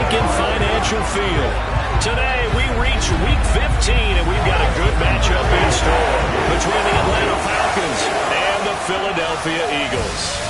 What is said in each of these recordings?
Lincoln Financial Field. Today, we reach Week 15, and we've got a good matchup in store between the Atlanta Falcons and the Philadelphia Eagles.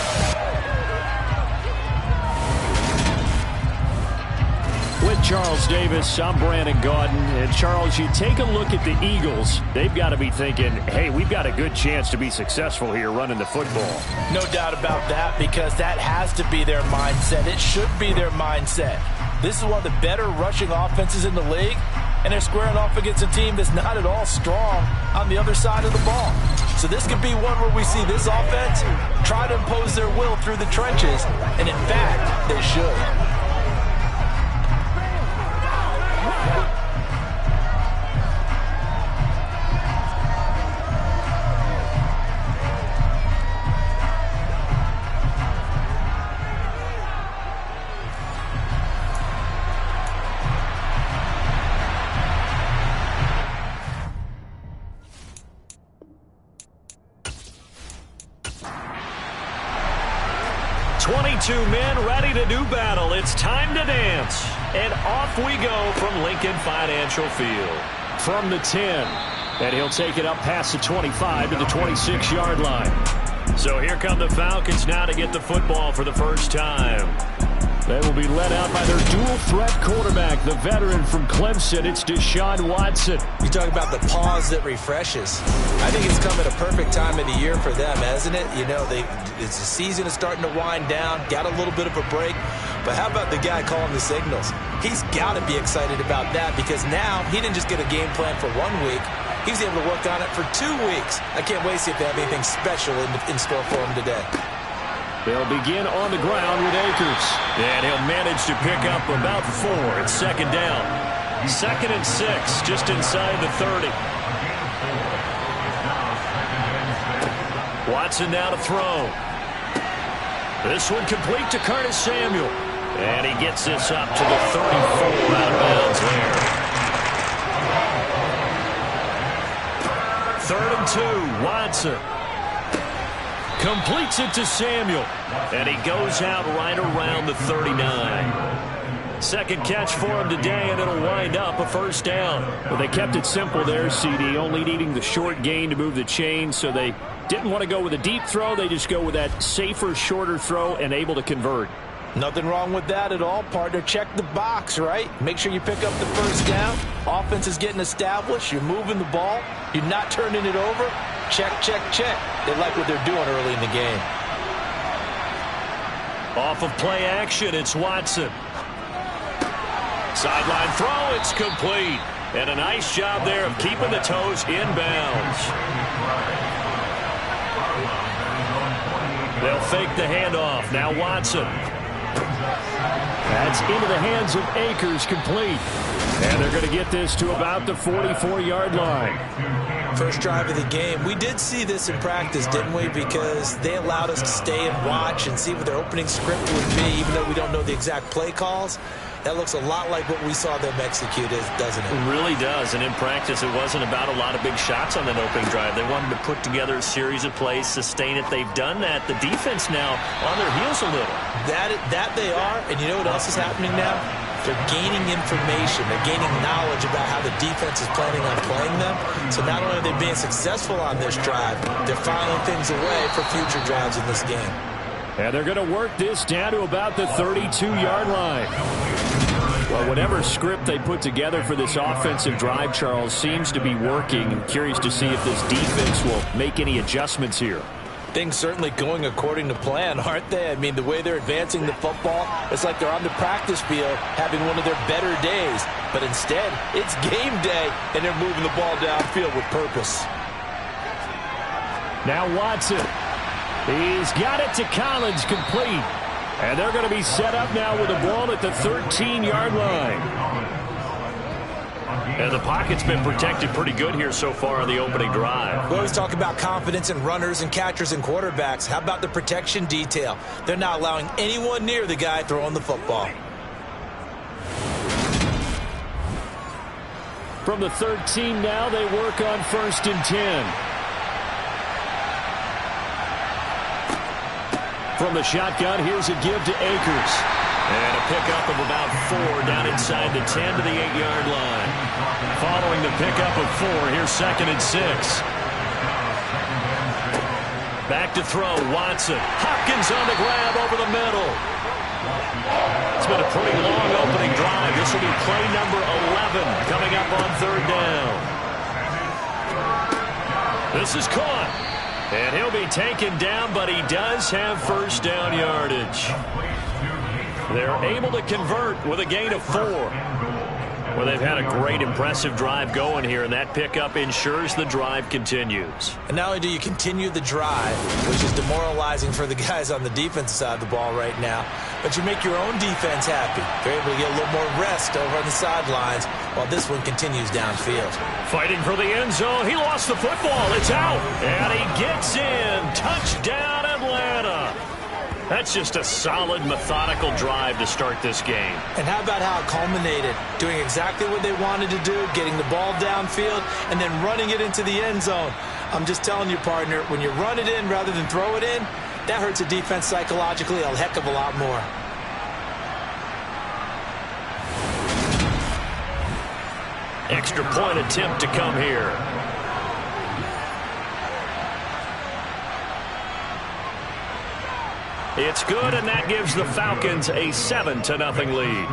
With Charles Davis, I'm Brandon Gaudin. And Charles, you take a look at the Eagles. They've got to be thinking, hey, we've got a good chance to be successful here running the football. No doubt about that, because that has to be their mindset. It should be their mindset. This is one of the better rushing offenses in the league, and they're squaring off against a team that's not at all strong on the other side of the ball. So this could be one where we see this offense try to impose their will through the trenches, and in fact, they should. 22 men ready to do battle. It's time to dance. And off we go from Lincoln Financial Field. From the 10. And he'll take it up past the 25 to the 26-yard line. So here come the Falcons now to get the football for the first time. They will be led out by their dual-threat quarterback, the veteran from Clemson. It's Deshaun Watson. You talk about the pause that refreshes. I think it's come at a perfect time of the year for them, hasn't it? You know, the season is starting to wind down, got a little bit of a break. But how about the guy calling the signals? He's got to be excited about that, because now he didn't just get a game plan for 1 week. He's able to work on it for 2 weeks. I can't wait to see if they have anything special in store for him today. They'll begin on the ground with Akers. And he'll manage to pick up about 4. It's second down. 2nd and 6, just inside the 30. Watson now to throw. This one complete to Curtis Samuel. And he gets this up to the 34 out of bounds there. 3rd and 2, Watson. Completes it to Samuel. And he goes out right around the 39. Second catch for him today, and it'll wind up a first down. Well, they kept it simple there, CD, only needing the short gain to move the chain, so they didn't want to go with a deep throw. They just go with that safer, shorter throw and able to convert. Nothing wrong with that at all, partner. Check the box, right? Make sure you pick up the first down. Offense is getting established. You're moving the ball. You're not turning it over. Check, check, check. They like what they're doing early in the game. Off of play action, it's Watson. Sideline throw, it's complete. And a nice job there of keeping the toes inbounds. They'll fake the handoff. Now Watson. That's into the hands of Akers, complete. And they're going to get this to about the 44-yard line. First drive of the game. We did see this in practice, didn't we? Because they allowed us to stay and watch and see what their opening script would be, even though we don't know the exact play calls. That looks a lot like what we saw them execute, doesn't it? It really does. And in practice, it wasn't about a lot of big shots on that opening drive. They wanted to put together a series of plays, sustain it. They've done that. The defense now on their heels a little. That they are. And you know what else is happening now? They're gaining information. They're gaining knowledge about how the defense is planning on playing them. So not only are they being successful on this drive, they're filing things away for future drives in this game. And they're going to work this down to about the 32-yard line. Well, whatever script they put together for this offensive drive, Charles, seems to be working. I'm curious to see if this defense will make any adjustments here. Things certainly going according to plan, aren't they? I mean, the way they're advancing the football, it's like they're on the practice field having one of their better days. But instead, it's game day, and they're moving the ball downfield with purpose. Now Watson. He's got it to Collins, complete. And they're going to be set up now with the ball at the 13-yard line. And the pocket's been protected pretty good here so far on the opening drive. We always talk about confidence in runners and catchers and quarterbacks. How about the protection detail? They're not allowing anyone near the guy throwing the football. From the 13 now, they work on 1st and 10. From the shotgun, here's a give to Akers. And a pickup of about 4 down inside the 10 to the 8-yard line. Following the pickup of 4, here's 2nd and 6. Back to throw, Watson. Hopkins on the grab over the middle. It's been a pretty long opening drive. This will be play number 11 coming up on 3rd down. This is caught. And he'll be taken down, but he does have 1st down yardage. They're able to convert with a gain of 4. Well, they've had a great, impressive drive going here, and that pickup ensures the drive continues. And not only do you continue the drive, which is demoralizing for the guys on the defensive side of the ball right now, but you make your own defense happy. They're able to get a little more rest over on the sidelines while this one continues downfield. Fighting for the end zone. He lost the football. It's out. And he gets in. Touchdown, Atlanta. That's just a solid, methodical drive to start this game. And how about how it culminated? Doing exactly what they wanted to do, getting the ball downfield, and then running it into the end zone. I'm just telling you, partner, when you run it in rather than throw it in, that hurts a defense psychologically a heck of a lot more. Extra point attempt to come here. It's good, and that gives the Falcons a 7-0 lead.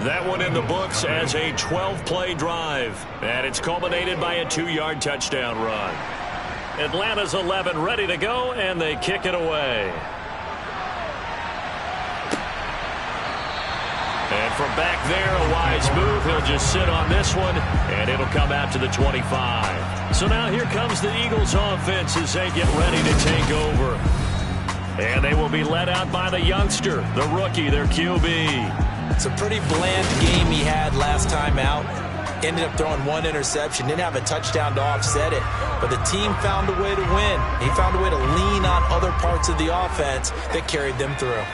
That one in the books as a 12-play drive, and it's culminated by a 2-yard touchdown run. Atlanta's 11 ready to go, and they kick it away. And from back there, a wise move. He'll just sit on this one, and it'll come out to the 25. So now here comes the Eagles offense as they get ready to take over. And they will be led out by the youngster, the rookie, their QB. It's a pretty bland game he had last time out. Ended up throwing 1 interception. Didn't have a touchdown to offset it. But the team found a way to win. He found a way to lean on other parts of the offense that carried them through.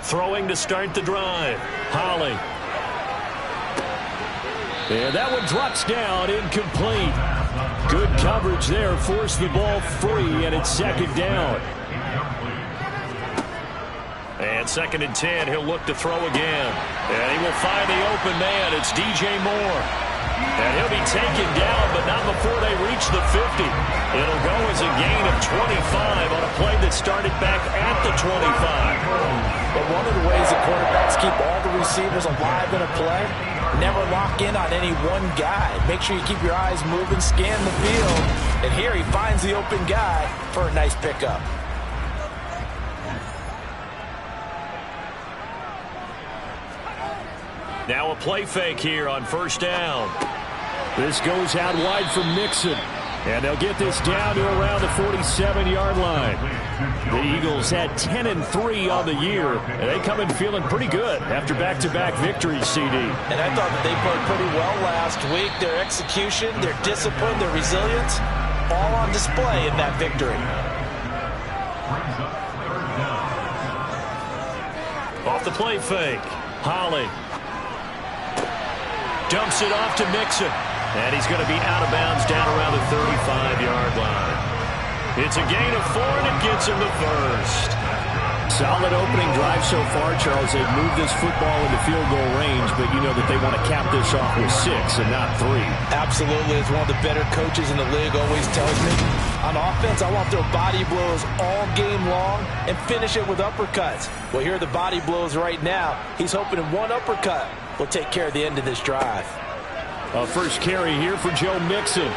Throwing to start the drive. Holly. And that one drops down, incomplete. Good coverage there, forced the ball free, and it's 2nd down. And 2nd and 10, he'll look to throw again. And he will find the open man. It's DJ Moore. And he'll be taken down, but not before they reach the 50. It'll go as a gain of 25 on a play that started back at the 25. But one of the ways that quarterbacks keep all the receivers alive in a play, never lock in on any one guy. Make sure you keep your eyes moving, scan the field. And here he finds the open guy for a nice pickup. Now a play fake here on 1st down. This goes out wide from Mixon. And they'll get this down to around the 47-yard line. The Eagles had 10-3 on the year, and they come in feeling pretty good after back-to-back victories, CD. And I thought that they played pretty well last week. Their execution, their discipline, their resilience, all on display in that victory. Off the play fake, Holly dumps it off to Mixon. And he's going to be out of bounds down around the 35-yard line. It's a gain of 4, and it gets him the 1st. Solid opening drive so far, Charles. They've moved this football into field goal range, but you know that they want to cap this off with 6 and not 3. Absolutely. As one of the better coaches in the league always tells me, on offense, I want to throw body blows all game long and finish it with uppercuts. Well, here are the body blows right now. He's hoping in one uppercut will take care of the end of this drive. First carry here for Joe Mixon.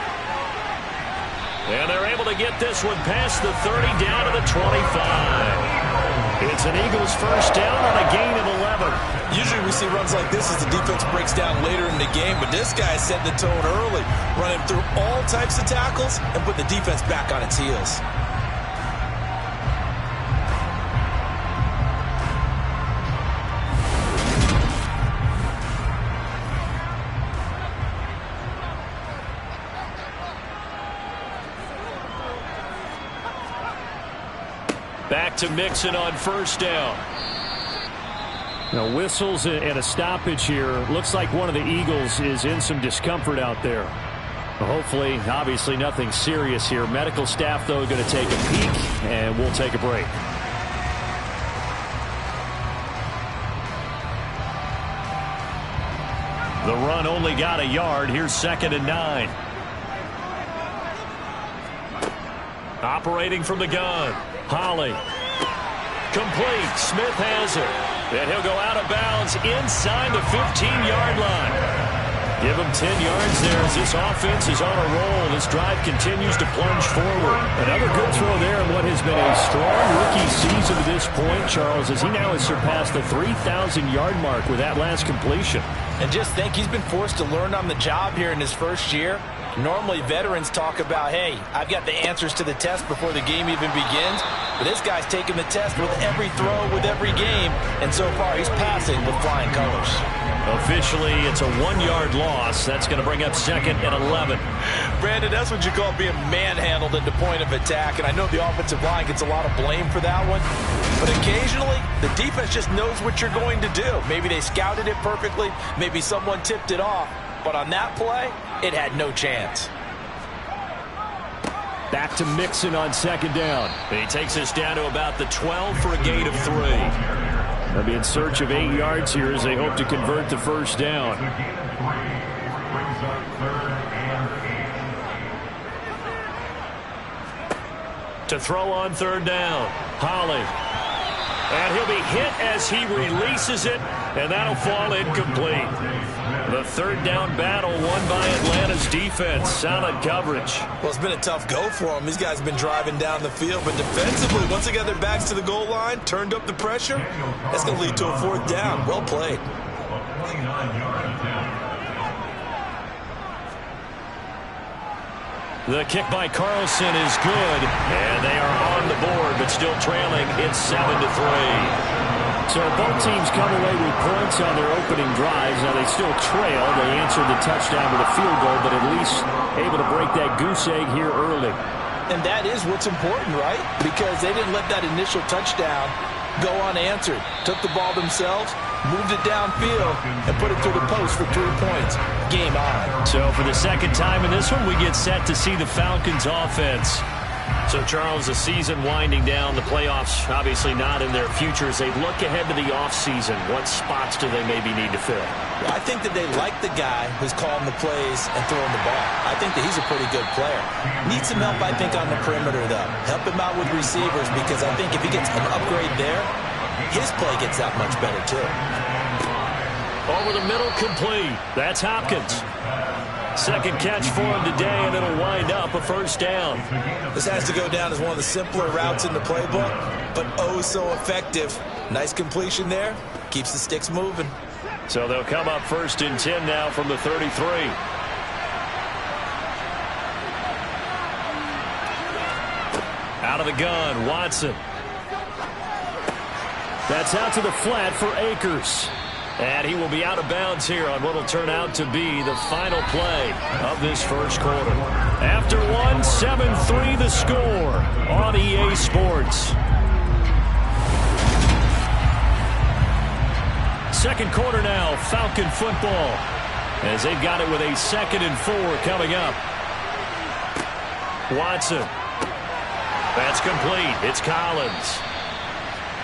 And they're able to get this one past the 30 down to the 25. It's an Eagles 1st down on a gain of 11. Usually we see runs like this as the defense breaks down later in the game, but this guy set the tone early, running through all types of tackles and put the defense back on its heels. Back to Mixon on 1st down. Now whistles and a stoppage here. Looks like one of the Eagles is in some discomfort out there. Hopefully, obviously nothing serious here. Medical staff, though, going to take a peek, and we'll take a break. The run only got a yard. Here's 2nd and 9. Operating from the gun. Holly. Complete. Smith has it. And he'll go out of bounds inside the 15-yard line. Give him 10 yards there as this offense is on a roll. This drive continues to plunge forward. Another good throw there in what has been a strong rookie season to this point, Charles, as he now has surpassed the 3,000-yard mark with that last completion. And just think, he's been forced to learn on the job here in his first year. Normally, veterans talk about, hey, I've got the answers to the test before the game even begins. But this guy's taking the test with every throw, with every game. And so far, he's passing with flying colors. Officially, it's a 1-yard loss. That's going to bring up 2nd and 11. Brandon, that's what you call being manhandled at the point of attack. And I know the offensive line gets a lot of blame for that one. But occasionally, the defense just knows what you're going to do. Maybe they scouted it perfectly. Maybe someone tipped it off. But on that play, it had no chance. Back to Mixon on 2nd down. He takes us down to about the 12 for a gain of 3. They'll be in search of 8 yards here as they hope to convert the first down. To throw on 3rd down. Holly. And he'll be hit as he releases it, and that'll fall incomplete. The 3rd down battle won by Atlanta's defense. Solid coverage. Well, it's been a tough go for them. These guys have been driving down the field, but defensively, once they got their backs to the goal line, turned up the pressure, that's going to lead to a 4th down. Well played. The kick by Carlson is good, and they are on the board, but still trailing. It's 7-3. So both teams come away with points on their opening drives. Now they still trail. They answered the touchdown with a field goal, but at least able to break that goose egg here early. And that is what's important, right? Because they didn't let that initial touchdown go unanswered. Took the ball themselves, moved it downfield, and put it through the post for 3 points. Game on. So for the 2nd time in this one, we get set to see the Falcons offense. So, Charles, the season winding down, the playoffs obviously not in their future. As they look ahead to the offseason, what spots do they maybe need to fill? Well, I think that they like the guy who's calling the plays and throwing the ball. I think that he's a pretty good player. Needs some help, I think, on the perimeter, though. Help him out with receivers, because I think if he gets an upgrade there, his play gets that much better, too. Over the middle, complete. That's Hopkins. 2nd catch for him today, and it'll wind up a 1st down. This has to go down as one of the simpler routes in the playbook, but oh so effective. Nice completion there. Keeps the sticks moving. So they'll come up 1st and 10 now from the 33. Out of the gun, Watson. That's out to the flat for Akers. And he will be out of bounds here on what will turn out to be the final play of this first quarter. After 7-3 the score on EA Sports. 2nd quarter now, Falcon football, as they've got it with a 2nd and 4 coming up. Watson. That's complete. It's Collins.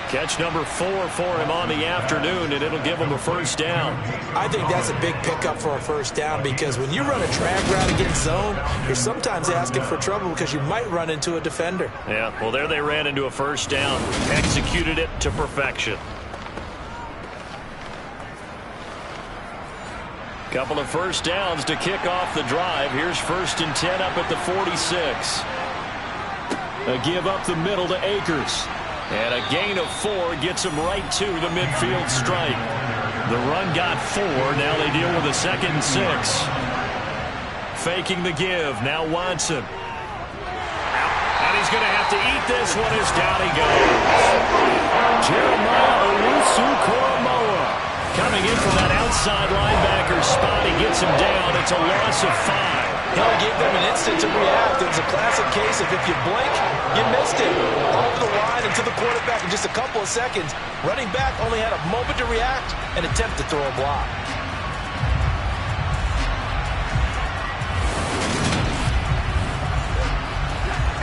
Catch number 4 for him on the afternoon, and it'll give him a 1st down. I think that's a big pickup for a 1st down, because when you run a drag route against zone, you're sometimes asking for trouble because you might run into a defender. Yeah, well, there they ran into a 1st down. Executed it to perfection. Couple of 1st downs to kick off the drive. Here's 1st and 10 up at the 46. A give up the middle to Akers. And a gain of 4 gets him right to the midfield stripe. The run got 4. Now they deal with a 2nd and 6. Faking the give. Now Watson. And he's going to have to eat this one as down he goes. Jeremiah Owusu-Koramoah coming in from that outside linebacker spot. He gets him down. It's a loss of 5. He only gave them an instant to react. It was a classic case of if you blink, you missed it. Over the line and to the quarterback in just a couple of seconds. Running back only had a moment to react and attempt to throw a block.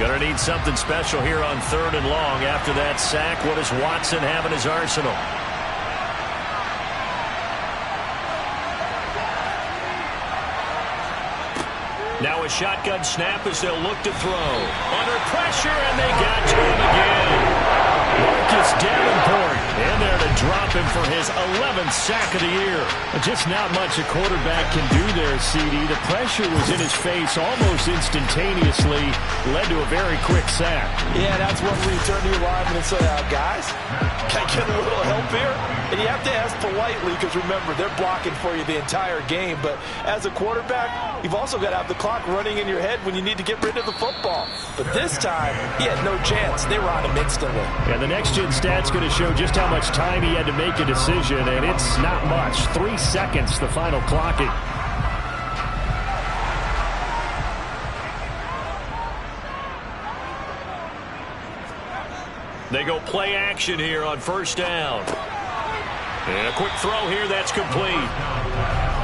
Going to need something special here on 3rd and long. After that sack, what does Watson have in his arsenal? Now a shotgun snap as they'll look to throw. Under pressure, and they got to him again. Marcus Davenport in there to drop him for his 11th sack of the year. Just not much a quarterback can do there, CD. The pressure was in his face almost instantaneously. Led to a very quick sack. Yeah, that's when we turn to your lineman and say, guys, can I get a little help here? And you have to ask politely because, remember, they're blocking for you the entire game. But as a quarterback, you've also got to have the clock running in your head when you need to get rid of the football. But this time, he had no chance. They were on him instantly. Yeah, the next-gen stat's going to show just how much time he had to make a decision, and it's not much. 3 seconds, the final clocking. They go play action here on 1st down. And a quick throw here, that's complete.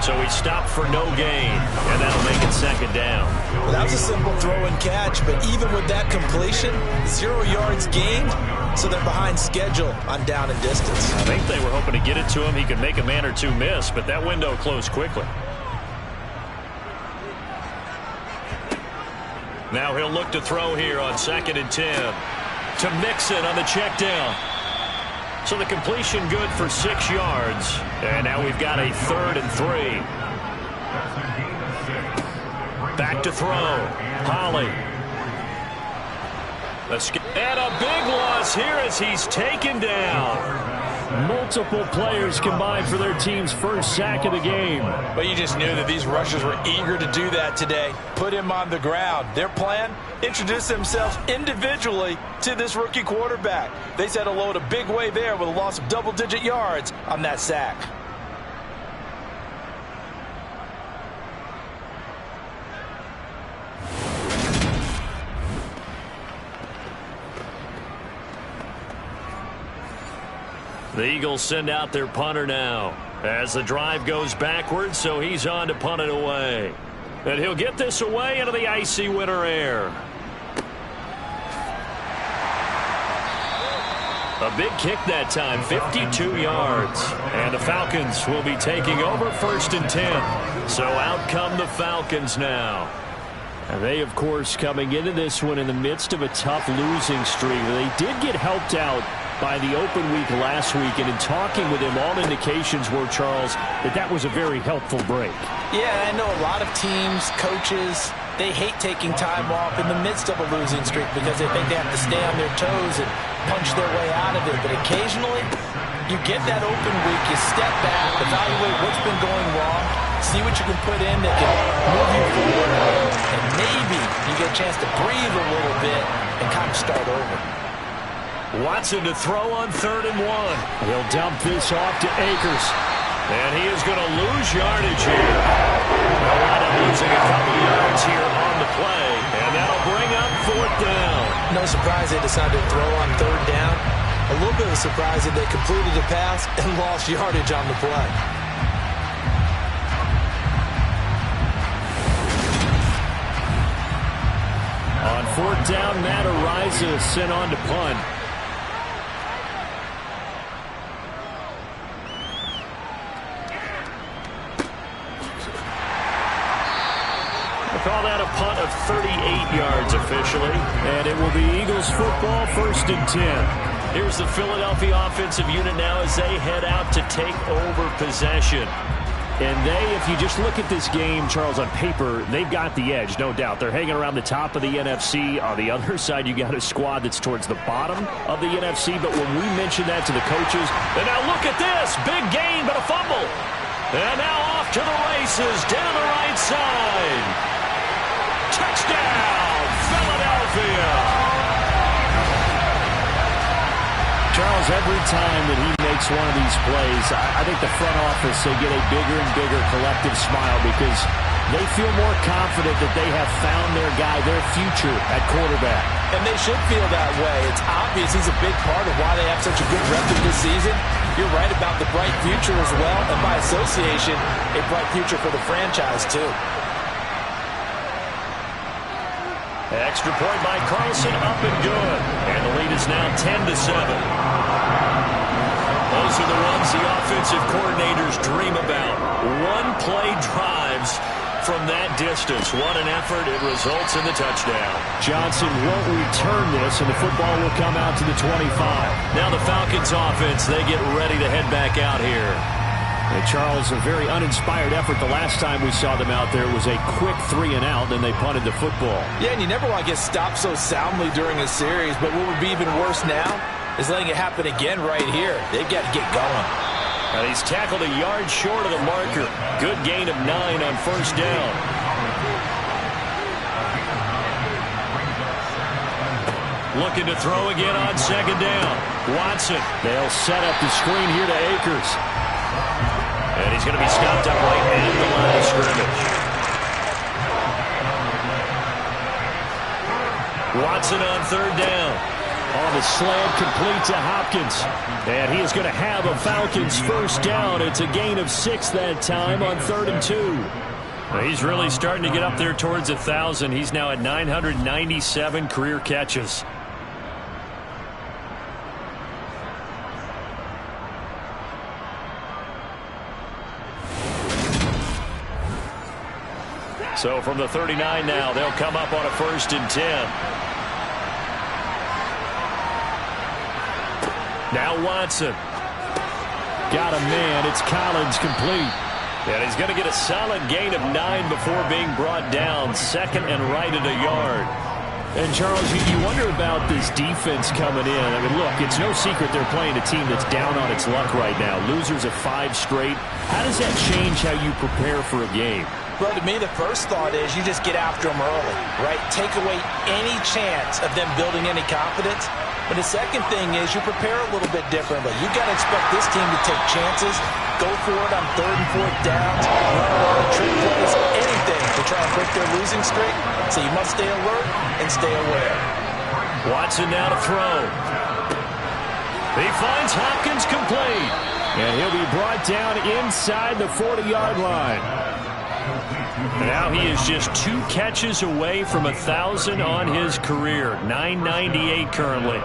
So he stopped for no gain, and that'll make it 2nd down. Well, that was a simple throw and catch, but even with that completion, 0 yards gained, so they're behind schedule on down and distance. I think they were hoping to get it to him. He could make a man or two miss, but that window closed quickly. Now he'll look to throw here on 2nd and 10. To Mixon on the check down. So the completion good for 6 yards. And now we've got a 3rd and 3. Back to throw. Holly. And a big loss here as he's taken down. Multiple players combined for their team's 1st sack of the game. But you just knew that these rushers were eager to do that today. Put him on the ground. Their plan? Introduce themselves individually to this rookie quarterback. They set a load a big way there with a loss of double-digit yards on that sack. The Eagles send out their punter now as the drive goes backwards, so he's on to punt it away. And he'll get this away into the icy winter air. A big kick that time, 52 yards. And the Falcons will be taking over 1st and 10. So out come the Falcons now. And they, of course, coming into this one in the midst of a tough losing streak. They did get helped out by the open week last week, and in talking with him, all indications were, Charles, that was a very helpful break. Yeah, I know a lot of teams, coaches, they hate taking time off in the midst of a losing streak because they think they have to stay on their toes and punch their way out of it. But occasionally, you get that open week, you step back, evaluate what's been going wrong, see what you can put in that can move you forward, and maybe you get a chance to breathe a little bit and kind of start over. Watson to throw on 3rd and 1. He'll dump this off to Akers. And he is going to lose yardage here. They'll wind up losing a couple yards here on the play. And that'll bring up 4th down. No surprise they decided to throw on 3rd down. A little bit of a surprise that they completed the pass and lost yardage on the play. On 4th down, Matt Ariza is sent on to punt. Call that a punt of 38 yards officially. And it will be Eagles football, 1st and 10. Here's the Philadelphia offensive unit now as they head out to take over possession. And they, if you just look at this game, Charles, on paper, they've got the edge, no doubt. They're hanging around the top of the NFC. On the other side, you got a squad that's towards the bottom of the NFC. But when we mention that to the coaches, and now look at this. Big gain, but a fumble. And now off to the races, down the right side. Touchdown, Philadelphia. Charles, every time that he makes one of these plays, I think the front office, they get a bigger and bigger collective smile because they feel more confident that they have found their guy, their future at quarterback. And they should feel that way. It's obvious he's a big part of why they have such a good record this season. You're right about the bright future as well, and by association, a bright future for the franchise too. Extra point by Carlson, up and good. And the lead is now 10-7. Those are the ones the offensive coordinators dream about. One-play drives from that distance. What an effort. It results in the touchdown. Johnson won't return this, and the football will come out to the 25. Now the Falcons offense, they get ready to head back out here. And Charles, a very uninspired effort. The last time we saw them out there was a quick 3-and-out, and they punted the football. Yeah, and you never want to get stopped so soundly during a series, but what would be even worse now is letting it happen again right here. They've got to get going. And he's tackled a yard short of the marker. Good gain of 9 on first down. Looking to throw again on second down. Watson. They'll set up the screen here to Akers. And he's going to be stopped up right at the line of scrimmage. Watson on third down. On the slant, complete to Hopkins. And he is going to have a Falcons first down. It's a gain of 6 that time on 3rd and 2. Well, he's really starting to get up there towards 1,000. He's now at 997 career catches. So from the 39 now, they'll come up on a 1st and 10. Now Watson. Got a man. It's Collins complete. And he's going to get a solid gain of 9 before being brought down. 2nd and right at a yard. And Charles, you wonder about this defense coming in. I mean, look, it's no secret they're playing a team that's down on its luck right now. Losers of 5 straight. How does that change how you prepare for a game? Well, to me, the first thought is you just get after them early, right? Take away any chance of them building any confidence. But the second thing is you prepare a little bit differently. You've got to expect this team to take chances, go for it on 3rd and 4th downs, run a lot of trick plays, anything to try and break their losing streak. So you must stay alert and stay aware. Watson now to throw. He finds Hopkins complete. And he'll be brought down inside the 40-yard line. Now he is just 2 catches away from 1,000 on his career. 998 currently.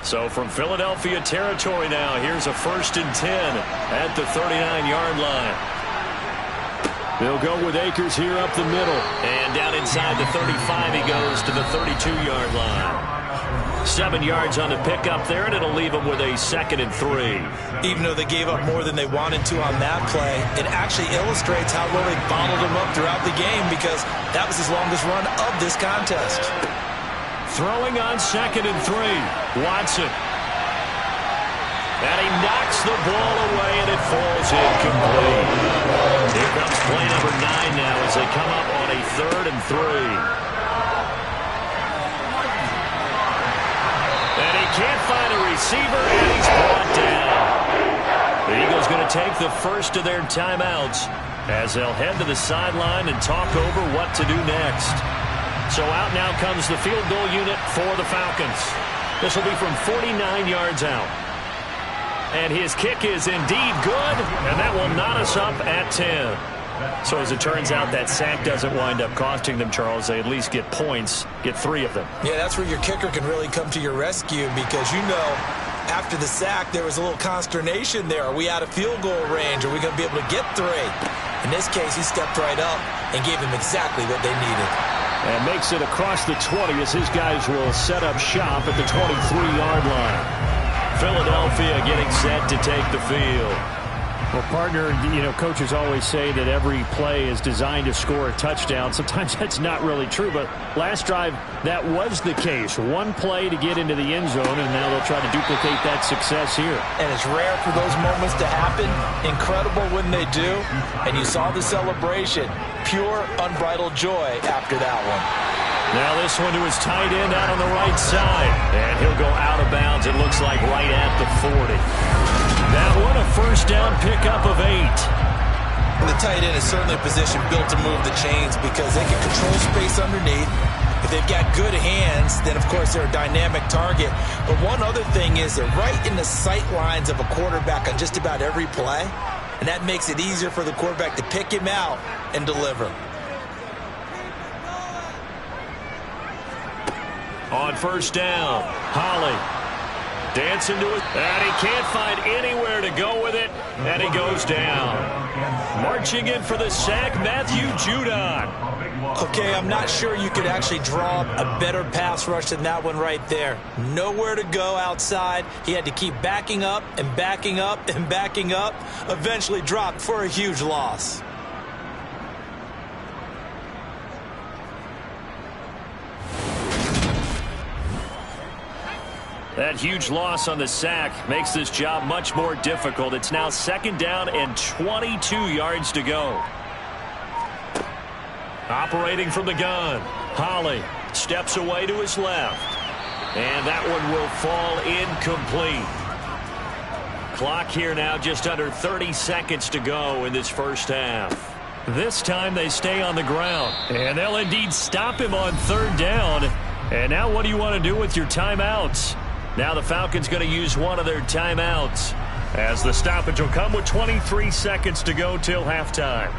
So from Philadelphia territory now, here's a 1st and 10 at the 39-yard line. They'll go with Akers here up the middle. And down inside the 35 he goes to the 32-yard line. 7 yards on the pickup there, and it'll leave them with a 2nd and 3. Even though they gave up more than they wanted to on that play, it actually illustrates how well they bottled him up throughout the game because that was his longest run of this contest. Throwing on 2nd and 3. Watson. And he knocks the ball away, and it falls incomplete. Here comes play number 9 now as they come up on a 3rd and 3. And he can't find a receiver, and he's brought down. The Eagles going to take the first of their timeouts as they'll head to the sideline and talk over what to do next. So out now comes the field goal unit for the Falcons. This will be from 49 yards out. And his kick is indeed good, and that will knot us up at 10. So as it turns out, that sack doesn't wind up costing them, Charles. They at least get points, get 3 of them. Yeah, that's where your kicker can really come to your rescue because, you know, after the sack, there was a little consternation there. Are we out of field goal range? Are we going to be able to get 3? In this case, he stepped right up and gave them exactly what they needed. And makes it across the 20 as his guys will set up shop at the 23-yard line. Philadelphia getting set to take the field. Well, partner, you know, coaches always say that every play is designed to score a touchdown. Sometimes that's not really true, but last drive, that was the case. 1 play to get into the end zone, and now they'll try to duplicate that success here. And it's rare for those moments to happen. Incredible when they do. And you saw the celebration. Pure, unbridled joy after that one. Now this one to his tight end out on the right side. And he'll go out of bounds, it looks like, right at the 40. That one a first down pickup of 8. The tight end is certainly a position built to move the chains because they can control space underneath. If they've got good hands, then, of course, they're a dynamic target. But one other thing is they're right in the sight lines of a quarterback on just about every play, and that makes it easier for the quarterback to pick him out and deliver. On first down, Holly dancing to it, and he can't find anywhere to go with it, and he goes down. Marching in for the sack, Matthew Judon. Okay, I'm not sure you could actually draw a better pass rush than that one right there. Nowhere to go outside. He had to keep backing up and backing up and backing up. Eventually dropped for a huge loss. That huge loss on the sack makes this job much more difficult. It's now second down and 22 yards to go. Operating from the gun, Holly steps away to his left. And that one will fall incomplete. Clock here now just under 30 seconds to go in this first half. This time they stay on the ground. And they'll indeed stop him on third down. And now what do you want to do with your timeouts? Now the Falcons going to use one of their timeouts, as the stoppage will come with 23 seconds to go till halftime.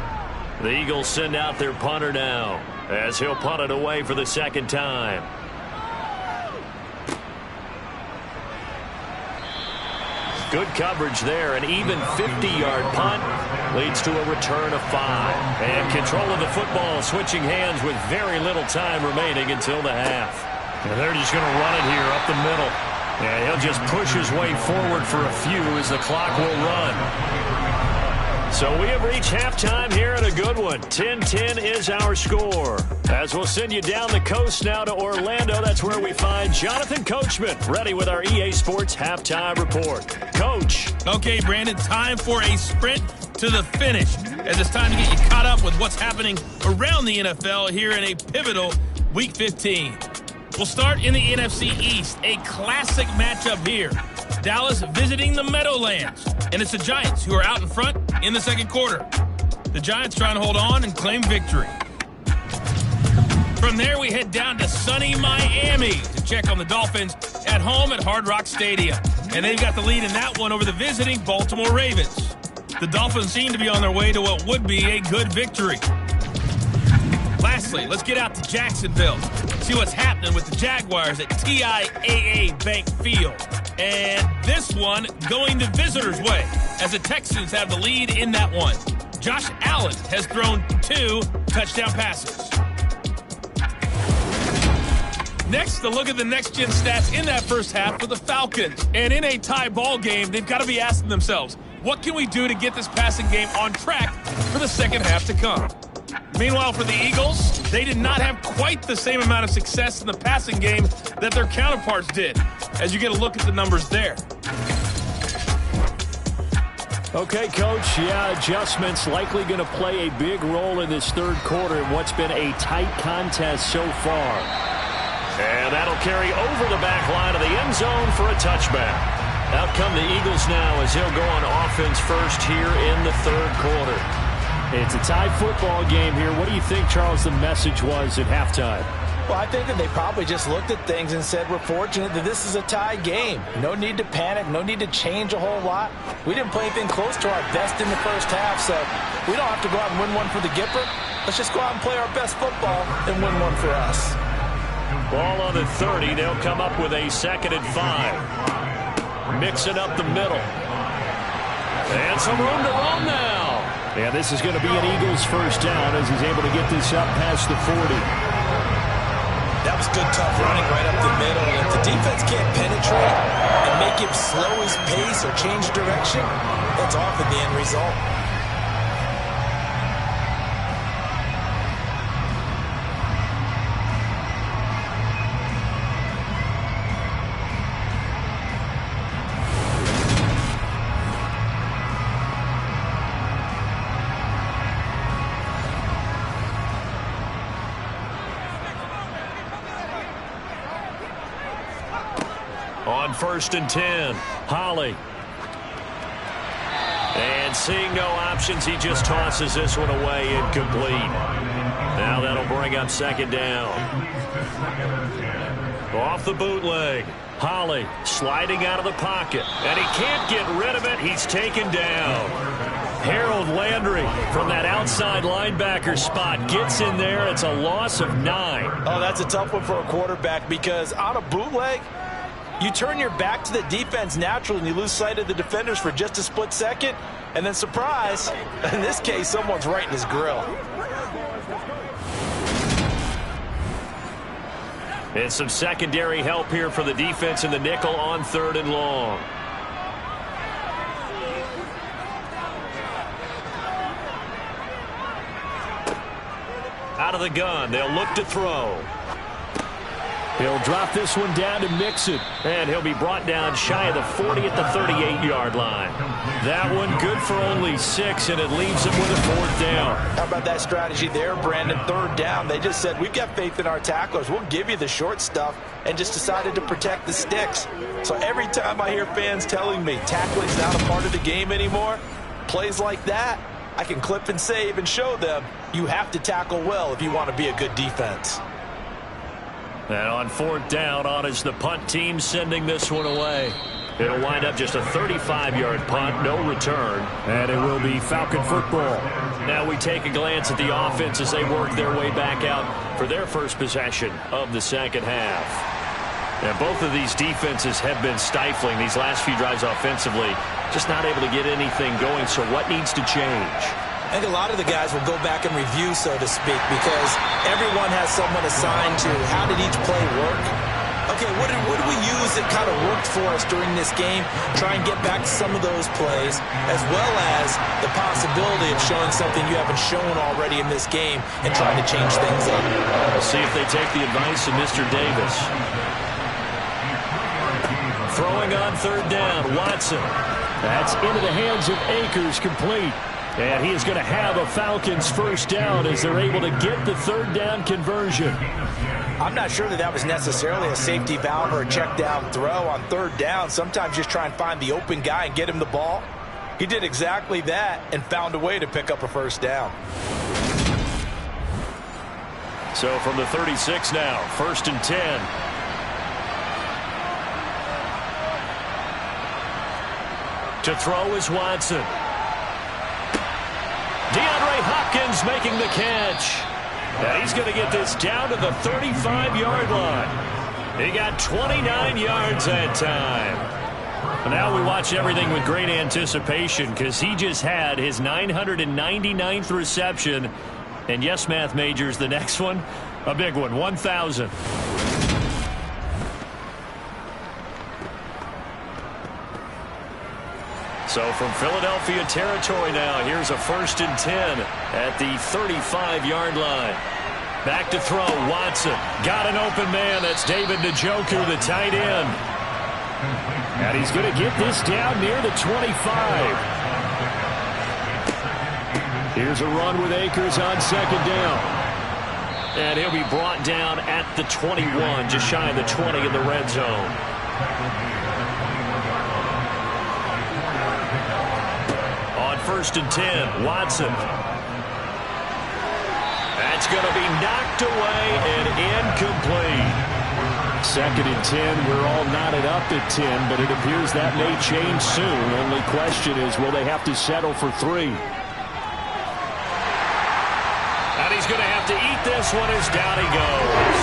The Eagles send out their punter now, as he'll punt it away for the second time. Good coverage there. An even 50-yard punt leads to a return of 5. And control of the football switching hands with very little time remaining until the half. And they're just going to run it here up the middle. And he'll just push his way forward for a few as the clock will run. So we have reached halftime here in a good one. 10-10 is our score. As we'll send you down the coast now to Orlando, that's where we find Jonathan Coachman, ready with our EA Sports Halftime Report. Coach. Okay, Brandon, time for a sprint to the finish, as it's time to get you caught up with what's happening around the NFL here in a pivotal Week 15. We'll start in the NFC East, a classic matchup here. Dallas visiting the Meadowlands, and it's the Giants who are out in front in the second quarter. The Giants trying to hold on and claim victory. From there, we head down to sunny Miami to check on the Dolphins at home at Hard Rock Stadium. And they've got the lead in that one over the visiting Baltimore Ravens. The Dolphins seem to be on their way to what would be a good victory. Lastly, let's get out to Jacksonville. See what's happening with the Jaguars at TIAA Bank Field. And this one going the visitors' way, as the Texans have the lead in that one. Josh Allen has thrown 2 touchdown passes. Next, a look at the next-gen stats in that first half for the Falcons. And in a tie ball game, they've got to be asking themselves, what can we do to get this passing game on track for the second half to come? Meanwhile, for the Eagles, they did not have quite the same amount of success in the passing game that their counterparts did, as you get a look at the numbers there. Okay, Coach, adjustments likely going to play a big role in this third quarter in what's been a tight contest so far. And that'll carry over the back line of the end zone for a touchback. Out come the Eagles now as he'll go on offense first here in the third quarter. It's a tie football game here. What do you think, Charles, the message was at halftime? Well, I think that they probably just looked at things and said, we're fortunate that this is a tie game. No need to panic, no need to change a whole lot. We didn't play anything close to our best in the first half, so we don't have to go out and win one for the Gipper. Let's just go out and play our best football and win one for us. Ball on the 30. They'll come up with a 2nd and 5. Mixing up the middle. And some room to run now. And this is going to be an Eagles first down as he's able to get this up past the 40. That was good, tough running right up the middle. If the defense can't penetrate and make him slow his pace or change direction, that's often the end result. On 1st and 10, Holly. And seeing no options, he just tosses this one away incomplete. Now that'll bring up 2nd down. Off the bootleg. Holly sliding out of the pocket. And he can't get rid of it. He's taken down. Harold Landry from that outside linebacker spot gets in there. It's a loss of 9. Oh, that's a tough one for a quarterback because on a bootleg, you turn your back to the defense naturally and you lose sight of the defenders for just a split second. And then, surprise, in this case, someone's right in his grill. And some secondary help here for the defense in the nickel on 3rd and long. Out of the gun, they'll look to throw. He'll drop this one down to Mixon, and he'll be brought down shy of the 40 at the 38-yard line. That one good for only 6, and it leaves him with a 4th down. How about that strategy there, Brandon? 3rd down. They just said, we've got faith in our tacklers. We'll give you the short stuff, and just decided to protect the sticks. So every time I hear fans telling me tackling's not a part of the game anymore, plays like that, I can clip and save and show them you have to tackle well if you want to be a good defense. And on 4th down, on is the punt team sending this one away. It'll wind up just a 35-yard punt, no return, and it will be Falcon football. Now we take a glance at the offense as they work their way back out for their first possession of the second half. And both of these defenses have been stifling these last few drives offensively, just not able to get anything going, so what needs to change? I think a lot of the guys will go back and review, so to speak, because everyone has someone assigned to how did each play work. Okay, what did we use that kind of worked for us during this game? Try and get back to some of those plays, as well as the possibility of showing something you haven't shown already in this game and trying to change things up. We'll see if they take the advice of Mr. Davis. Throwing on 3rd down, Watson. That's into the hands of Akers, complete. And he is going to have a Falcons 1st down as they're able to get the 3rd down conversion. I'm not sure that was necessarily a safety valve or a check down throw on 3rd down. Sometimes just try and find the open guy and get him the ball. He did exactly that and found a way to pick up a 1st down. So from the 36 now, 1st and 10. To throw is Watson. DeAndre Hopkins making the catch. And he's going to get this down to the 35-yard line. He got 29 yards that time. And now we watch everything with great anticipation because he just had his 999th reception. And yes, math majors, the next one, a big one, 1,000. So from Philadelphia territory now, here's a 1st and 10 at the 35-yard line. Back to throw, Watson. Got an open man, that's David Njoku, the tight end. And he's going to get this down near the 25. Here's a run with Akers on 2nd down. And he'll be brought down at the 21, just shy of the 20 in the red zone. On 1st and 10, Watson. That's going to be knocked away and incomplete. 2nd and 10, we're all knotted up at 10, but it appears that may change soon. Only question is, will they have to settle for 3? And he's going to have to eat this one as down he goes.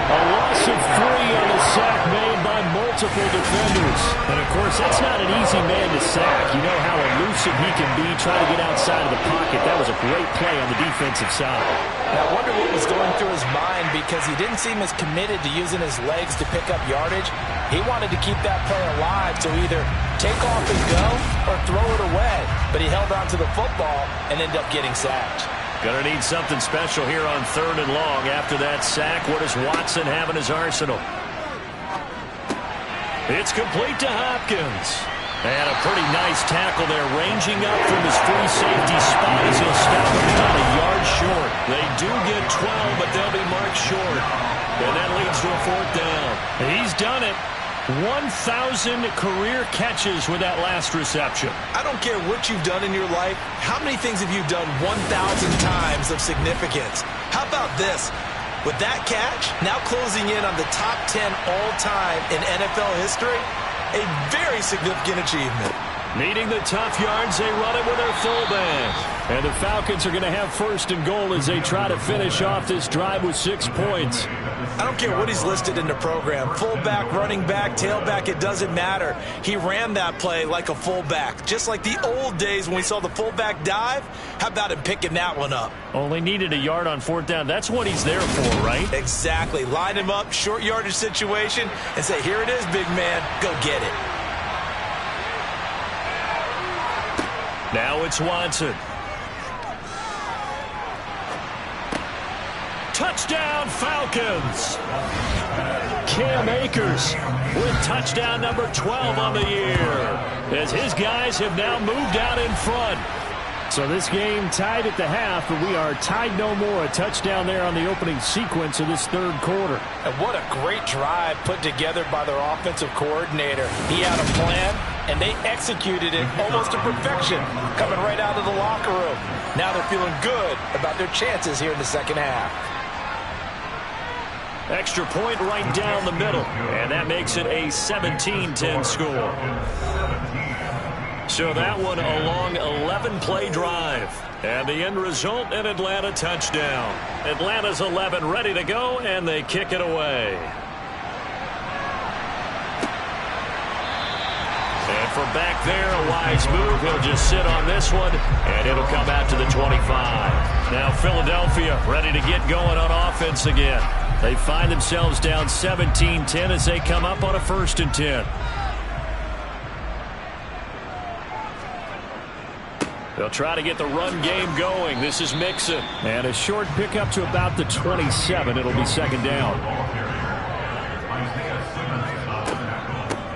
A loss of 3 on a sack made by multiple defenders. And, of course, that's not an easy man to sack. You know how elusive he can be trying to get outside of the pocket. That was a great play on the defensive side. Now, I wonder what was going through his mind because he didn't seem as committed to using his legs to pick up yardage. He wanted to keep that play alive to either take off and go or throw it away. But he held on to the football and ended up getting sacked. Going to need something special here on 3rd and long. After that sack, what does Watson have in his arsenal? It's complete to Hopkins. And a pretty nice tackle there, ranging up from his free safety spot as he'll step him down a yard short. They do get 12, but they'll be marked short. And that leads to a 4th down. He's done it. 1,000 career catches with that last reception. I don't care what you've done in your life. How many things have you done 1,000 times of significance? How about this? With that catch, now closing in on the top 10 all-time in NFL history, a very significant achievement. Needing the tough yards, they run it with their fullback. And the Falcons are going to have first and goal as they try to finish off this drive with 6 points. I don't care what he's listed in the program. Fullback, running back, tailback, it doesn't matter. He ran that play like a fullback. Just like the old days when we saw the fullback dive. How about him picking that one up? Only needed a yard on 4th down. That's what he's there for, right? Exactly. Line him up, short yardage situation, and say, here it is, big man. Go get it. Now it's Watson. Touchdown, Falcons. Cam Akers with touchdown number 12 on the year, as his guys have now moved out in front. So this game tied at the half, but we are tied no more. A touchdown there on the opening sequence of this 3rd quarter. And what a great drive put together by their offensive coordinator. He had a plan, and they executed it almost to perfection, coming right out of the locker room. Now they're feeling good about their chances here in the second half. Extra point right down the middle, and that makes it a 17-10 score. So that one a long 11-play drive, and the end result, an Atlanta touchdown. Atlanta's 11 ready to go, and they kick it away. And from back there, a wise move. He'll just sit on this one, and it'll come out to the 25. Now Philadelphia ready to get going on offense again. They find themselves down 17-10 as they come up on a 1st and 10. They'll try to get the run game going. This is Mixon. And a short pickup to about the 27. It'll be 2nd down.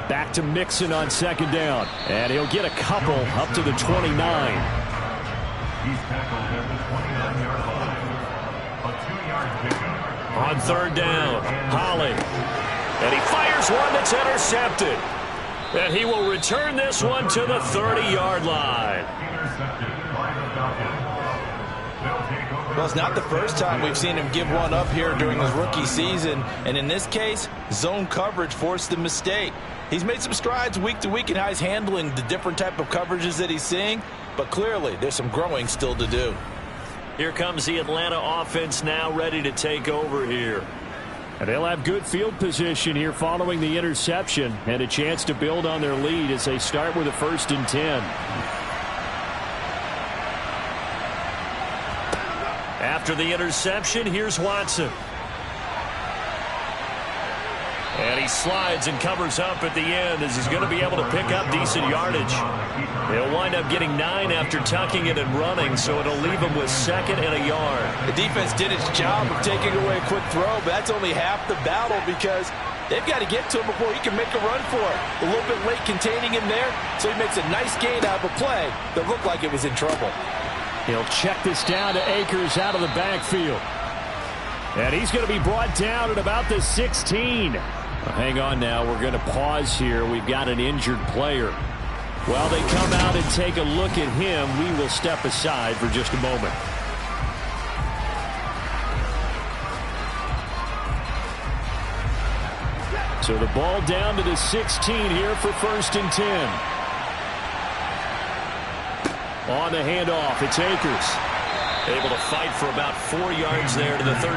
Back to Mixon on 2nd down. And he'll get a couple up to the 29. On 3rd down, Holly. And he fires one that's intercepted. And he will return this one to the 30-yard line. Well, it's not the first time we've seen him give one up here during his rookie season. And in this case, zone coverage forced the mistake. He's made some strides week to week in how he's handling the different type of coverages that he's seeing. But clearly, there's some growing still to do. Here comes the Atlanta offense now ready to take over here. And they'll have good field position here following the interception and a chance to build on their lead as they start with a 1st and 10. After the interception, here's Watson. And he slides and covers up at the end as he's going to be able to pick up decent yardage. He'll wind up getting 9 after tucking it and running, so it'll leave him with 2nd and a yard. The defense did its job of taking away a quick throw, but that's only half the battle because they've got to get to him before he can make a run for it. A little bit late containing him there, so he makes a nice gain out of a play that looked like it was in trouble. He'll check this down to Akers out of the backfield. And he's going to be brought down at about the 16. Hang on now. We're going to pause here. We've got an injured player. While they come out and take a look at him, we will step aside for just a moment. So the ball down to the 16 here for 1st and 10. On the handoff, it's Akers. Able to fight for about 4 yards there to the 13.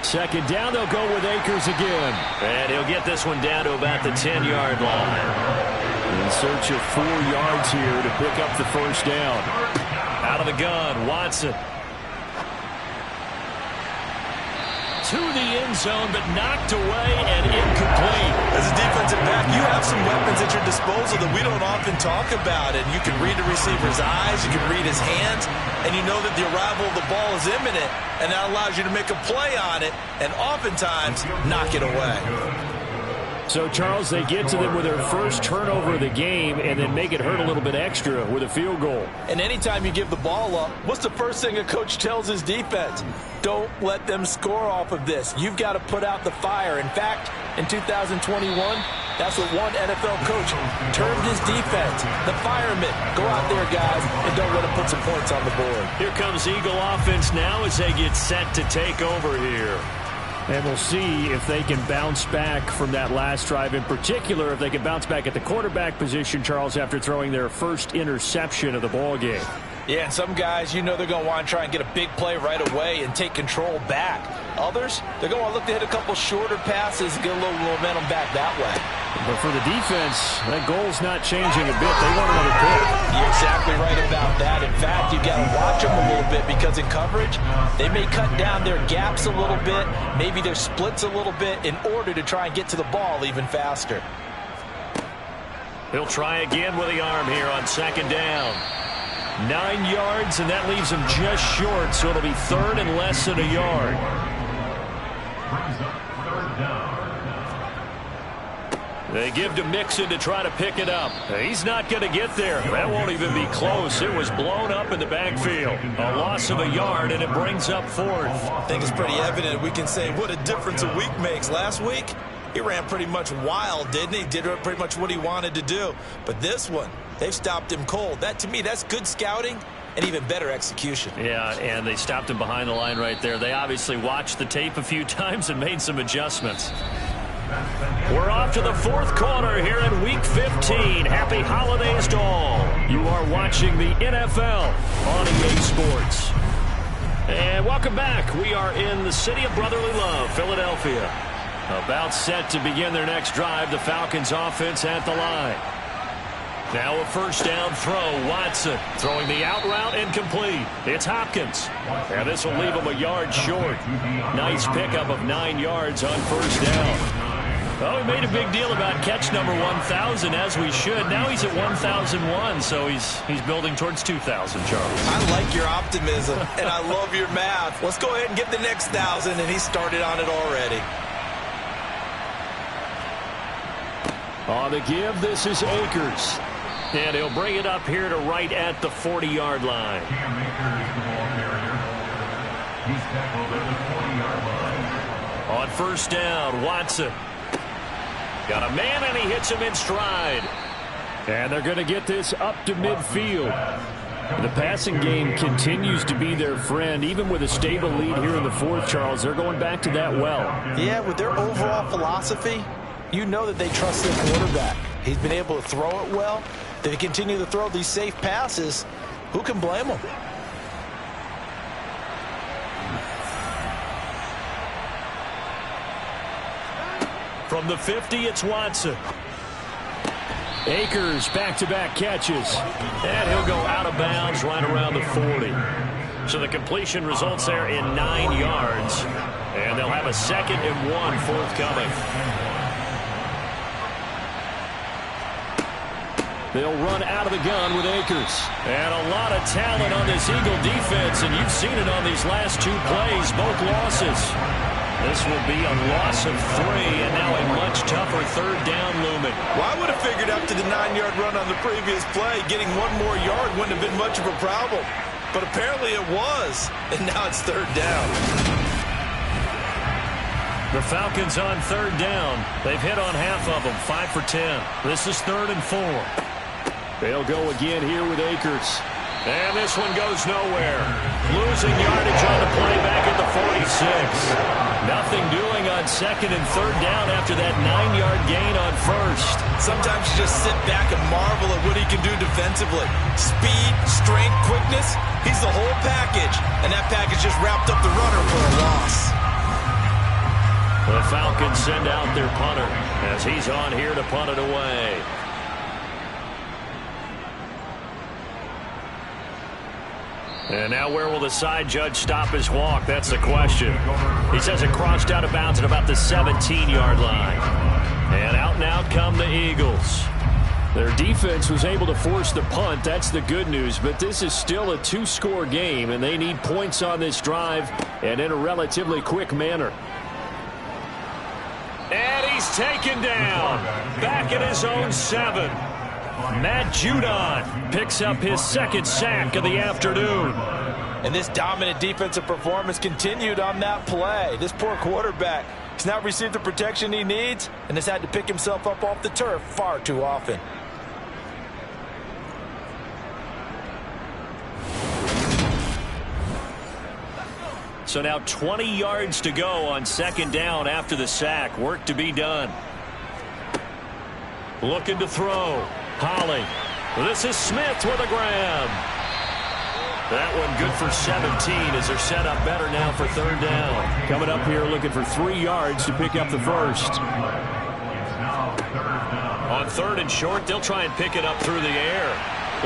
2nd down, they'll go with Akers again. And he'll get this one down to about the 10-yard line. In search of 4 yards here to pick up the 1st down. Out of the gun, Watson. To the end zone, but knocked away and incomplete. As a defensive back, you have some weapons at your disposal that we don't often talk about. And you can read a receiver's eyes, you can read his hands, and you know that the arrival of the ball is imminent, and that allows you to make a play on it and oftentimes knock it away. So, Charles, they get to them with their first turnover of the game and then make it hurt a little bit extra with a field goal. And anytime you give the ball up, what's the first thing a coach tells his defense? Don't let them score off of this. You've got to put out the fire. In fact, in 2021, That's what one NFL coach termed his defense. The firemen. Go out there, guys, and don't let them put some points on the board. Here comes Eagle offense now as they get set to take over here. And we'll see if they can bounce back from that last drive. In particular, if they can bounce back at the quarterback position, Charles, after throwing their first interception of the ball game. Yeah, and some guys, you know they're going to want to try and get a big play right away and take control back. Others, they're going to want to look to hit a couple shorter passes and get a little momentum back that way. But for the defense, that goal's not changing a bit. They want another pick. You're exactly right about that. In fact, you've got to watch them a little bit because in coverage, they may cut down their gaps a little bit, maybe their splits a little bit in order to try and get to the ball even faster. He'll try again with the arm here on second down. 9 yards, and that leaves him just short, so it'll be third and less than a yard. They give to Mixon to try to pick it up. He's not going to get there. That won't even be close. It was blown up in the backfield. A loss of a yard, and it brings up fourth. I think it's pretty evident. We can say what a difference a week makes. Last week, he ran pretty much wild, didn't he? Did pretty much what he wanted to do. But this one, they've stopped him cold. That, to me, that's good scouting and even better execution. Yeah, and they stopped him behind the line right there. They obviously watched the tape a few times and made some adjustments. We're off to the fourth quarter here in Week 15. Happy holidays to all. You are watching the NFL on EA Sports. And welcome back. We are in the city of brotherly love, Philadelphia. About set to begin their next drive. The Falcons offense at the line. Now a first down throw. Watson throwing the out route incomplete. It's Hopkins. And this will leave him a yard short. Nice pickup of 9 yards on first down. Well, we made a big deal about catch number 1,000, as we should. Now he's at 1,001, so he's building towards 2,000, Charles. I like your optimism, and I love your math. Let's go ahead and get the next 1,000, and he started on it already. On the give, this is Akers. And he'll bring it up here to right at the 40-yard line. Cam Akers, the ball carrier. He's tackled at the 40-yard line. On first down, Watson. Got a man, and he hits him in stride. And they're going to get this up to midfield. The passing game continues to be their friend. Even with a stable lead here in the fourth, Charles, they're going back to that well. Yeah, with their overall philosophy, you know that they trust their quarterback. He's been able to throw it well. They continue to throw these safe passes. Who can blame them? From the 50, it's Watson. Akers, back-to-back catches. And he'll go out of bounds right around the 40. So the completion results there in 9 yards. And they'll have a 2nd and 1 forthcoming. They'll run out of the gun with Akers. And a lot of talent on this Eagle defense, and you've seen it on these last 2 plays, both losses. This will be a loss of 3, and now a much tougher third down looming. Well, I would have figured after the 9-yard run on the previous play, getting 1 more yard wouldn't have been much of a problem. But apparently it was, and now it's third down. The Falcons on third down. They've hit on half of them, 5 for 10. This is 3rd and 4. They'll go again here with Akers. And this one goes nowhere. Losing yardage on the play back at the 46. Nothing doing on 2nd and 3rd down after that 9-yard gain on first. Sometimes you just sit back and marvel at what he can do defensively. Speed, strength, quickness. He's the whole package. And that package just wrapped up the runner for a loss. The Falcons send out their punter as he's on here to punt it away. And now where will the side judge stop his walk? That's the question. He says it crossed out of bounds at about the 17-yard line. And out come the Eagles. Their defense was able to force the punt. That's the good news. But this is still a 2-score game, and they need points on this drive and in a relatively quick manner. And he's taken down. Back at his own 7. Matt Judon picks up his 2nd sack of the afternoon. And this dominant defensive performance continued on that play. This poor quarterback He's not received the protection he needs and has had to pick himself up off the turf far too often. So now 20 yards to go on second down after the sack. Work to be done. Looking to throw. Holly. This is Smith with a grab. That one good for 17 as they're set up better now for third down. Coming up here looking for 3 yards to pick up the first. On third and short, they'll try and pick it up through the air.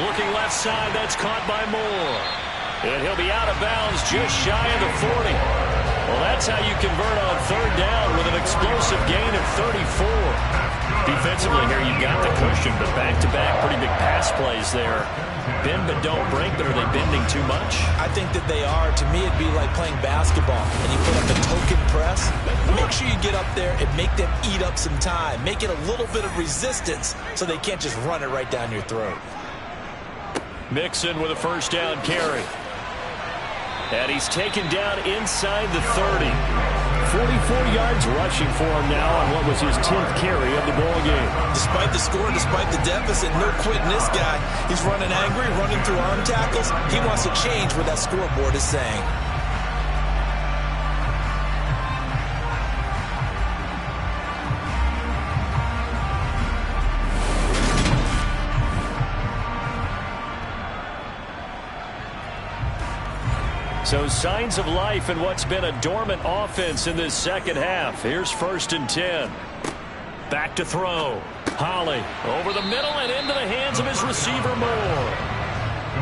Looking left side, that's caught by Moore. And he'll be out of bounds just shy of the 40. Well, that's how you convert on third down with an explosive gain of 34. Defensively here, you've got the cushion, but back-to-back pretty big pass plays there. Bend but don't break, but are they bending too much? I think that they are. To me, it'd be like playing basketball, and you put up a token press. Make sure you get up there and make them eat up some time. Make it a little bit of resistance so they can't just run it right down your throat. Mixon with a first down carry. And he's taken down inside the 30. 44 yards rushing for him now on what was his 10th carry of the ball game. Despite the score, despite the deficit, no quitting this guy. He's running angry, running through arm tackles. He wants to change what that scoreboard is saying. So signs of life in what's been a dormant offense in this second half. Here's 1st and 10. Back to throw. Holly over the middle and into the hands of his receiver Moore.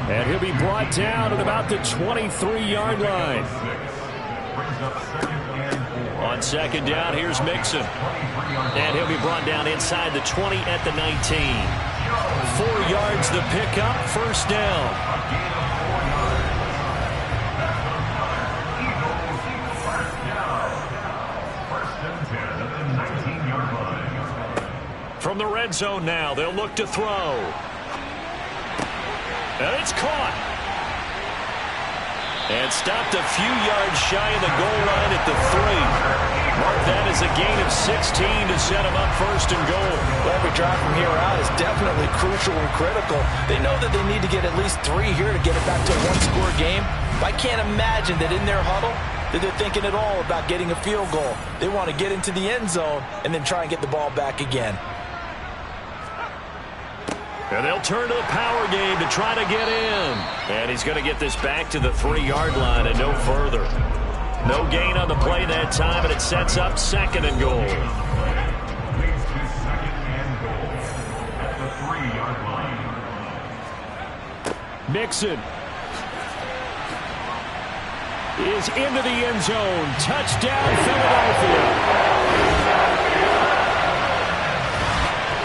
And he'll be brought down at about the 23-yard line. On second down, here's Mixon. And he'll be brought down inside the 20 at the 19. 4 yards the pickup, first down. From the red zone now, they'll look to throw. And it's caught. And stopped a few yards shy of the goal line at the 3. Mark that as a gain of 16 to set them up 1st and goal. Well, every drive from here out is definitely crucial and critical. They know that they need to get at least 3 here to get it back to a one-score game. But I can't imagine that in their huddle that they're thinking at all about getting a field goal. They want to get into the end zone and then try and get the ball back again. And they'll turn to the power game to try to get in. And he's going to get this back to the 3-yard line and no further. No gain on the play that time, and it sets up 2nd and goal. Mixon is into the end zone. Touchdown, Philadelphia.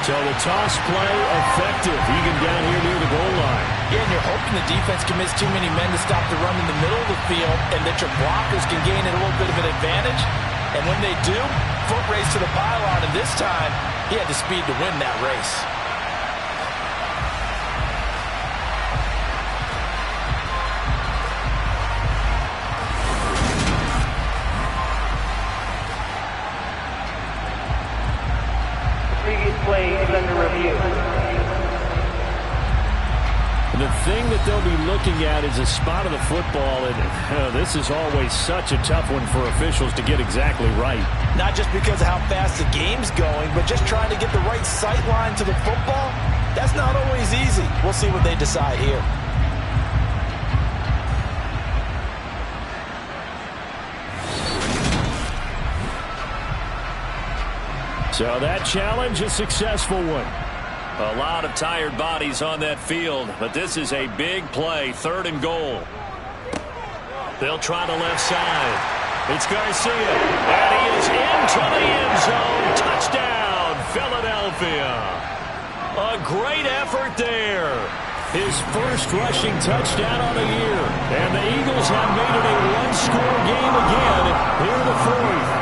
So the toss play effective, even down here near the goal line. Yeah, and you're hoping the defense commits too many men to stop the run in the middle of the field and that your blockers can gain a little bit of an advantage. And when they do, foot race to the pylon, and this time, he had the speed to win that race. Play is under review. The thing that they'll be looking at is a spot of the football, and this is always such a tough one for officials to get exactly right. Not just because of how fast the game's going, but just trying to get the right sight line to the football. That's not always easy. We'll see what they decide here. So that challenge, a successful one. A lot of tired bodies on that field, but this is a big play, 3rd and goal. They'll try the left side. It's Garcia, and he is into the end zone. Touchdown, Philadelphia. A great effort there. His first rushing touchdown on the year, and the Eagles have made it a one-score game again here in the 4th.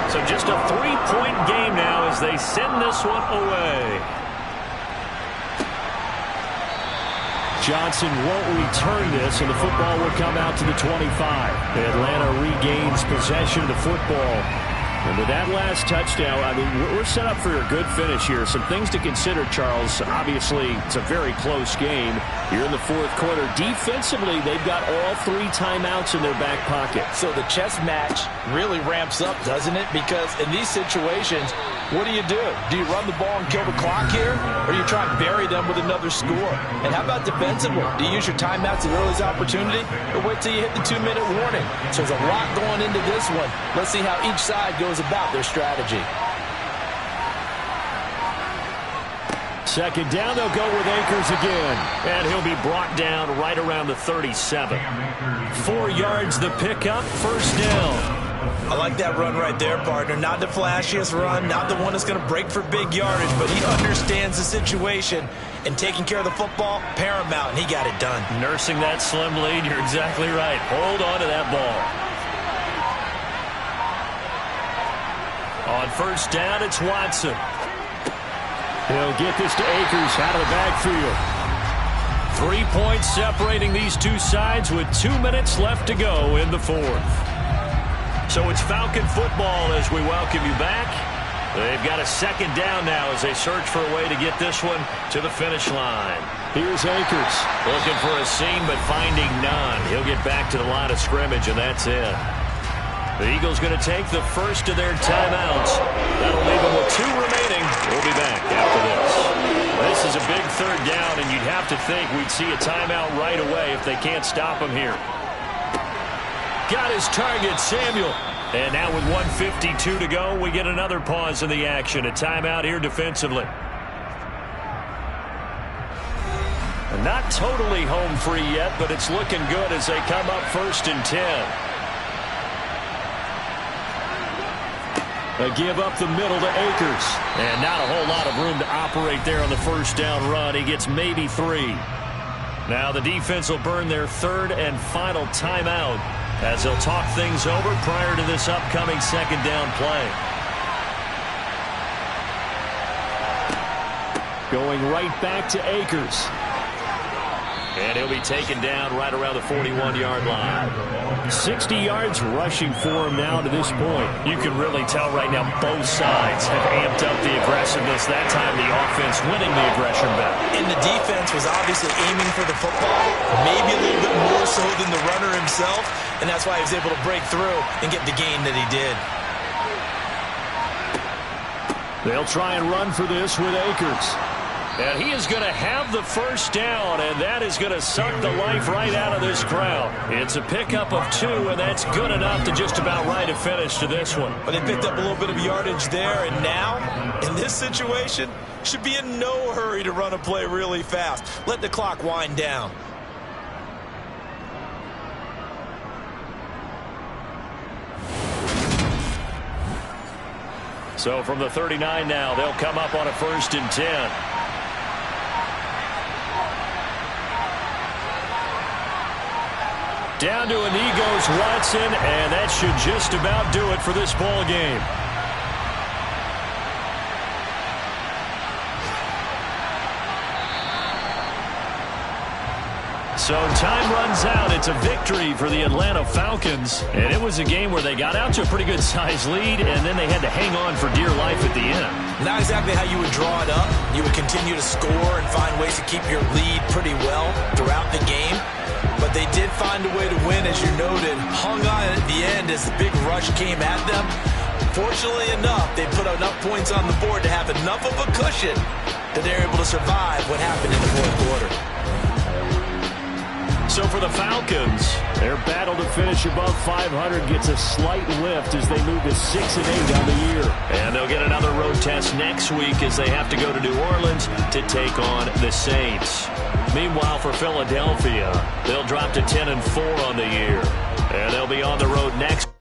So just a 3-point game now as they send this one away. Johnson won't return this, and the football will come out to the 25. Atlanta regains possession of the football. And with that last touchdown, I mean, we're set up for a good finish here. Some things to consider, Charles. Obviously, it's a very close game. Here in the fourth quarter, defensively, they've got all 3 timeouts in their back pocket. So the chess match really ramps up, doesn't it? Because in these situations, what do? Do you run the ball and kill the clock here? Or do you try and bury them with another score? And how about defensively? Do you use your timeouts at the earliest opportunity? Or wait till you hit the 2-minute warning? So there's a lot going into this one. Let's see how each side goes about their strategy. Second down, they'll go with Akers again. And he'll be brought down right around the 37. 4 yards the pickup, first down. I like that run right there, partner. Not the flashiest run, not the one that's going to break for big yardage, but he understands the situation, and taking care of the football, paramount, and he got it done. Nursing that slim lead, you're exactly right. Hold on to that ball. On first down, it's Watson. He'll get this to Akers out of the backfield. 3 points separating these two sides with 2 minutes left to go in the fourth. So it's Falcon football as we welcome you back. They've got a second down now as they search for a way to get this one to the finish line. Here's Akers. Looking for a seam but finding none. He'll get back to the line of scrimmage, and that's it. The Eagles going to take the first of their timeouts. That'll leave them with 2 remaining. We'll be back after this. This is a big third down, and you'd have to think we'd see a timeout right away if they can't stop him here. Got his target, Samuel. And now with 1:52 to go, we get another pause in the action. A timeout here defensively. Not totally home free yet, but it's looking good as they come up first and 10. A give up the middle to Akers. And not a whole lot of room to operate there on the first down run. He gets maybe 3. Now the defense will burn their third and final timeout as they'll talk things over prior to this upcoming second down play. Going right back to Akers. And he'll be taken down right around the 41-yard line. 60 yards rushing for him now to this point. You can really tell right now both sides have amped up the aggressiveness. That time the offense winning the aggression battle. And the defense was obviously aiming for the football, maybe a little bit more so than the runner himself, and that's why he was able to break through and get the gain that he did. They'll try and run for this with Akers. And he is going to have the first down, and that is going to suck the life right out of this crowd. It's a pickup of 2, and that's good enough to just about right a finish to this one. But they picked up a little bit of yardage there, and now, in this situation, should be in no hurry to run a play really fast. Let the clock wind down. So from the 39 now, they'll come up on a first and 10. Down to a knee goes Watson, and that should just about do it for this ball game. So time runs out. It's a victory for the Atlanta Falcons. And it was a game where they got out to a pretty good size lead, and then they had to hang on for dear life at the end. Not exactly how you would draw it up. You would continue to score and find ways to keep your lead pretty well throughout the game. But they did find a way to win, as you noted. Hung on at the end as the big rush came at them. Fortunately enough, they put enough points on the board to have enough of a cushion that they're able to survive what happened in the fourth quarter. So for the Falcons, their battle to finish above 500 gets a slight lift as they move to 6-8 on the year. And they'll get another road test next week as they have to go to New Orleans to take on the Saints. Meanwhile, for Philadelphia, they'll drop to 10-4 on the year. And they'll be on the road next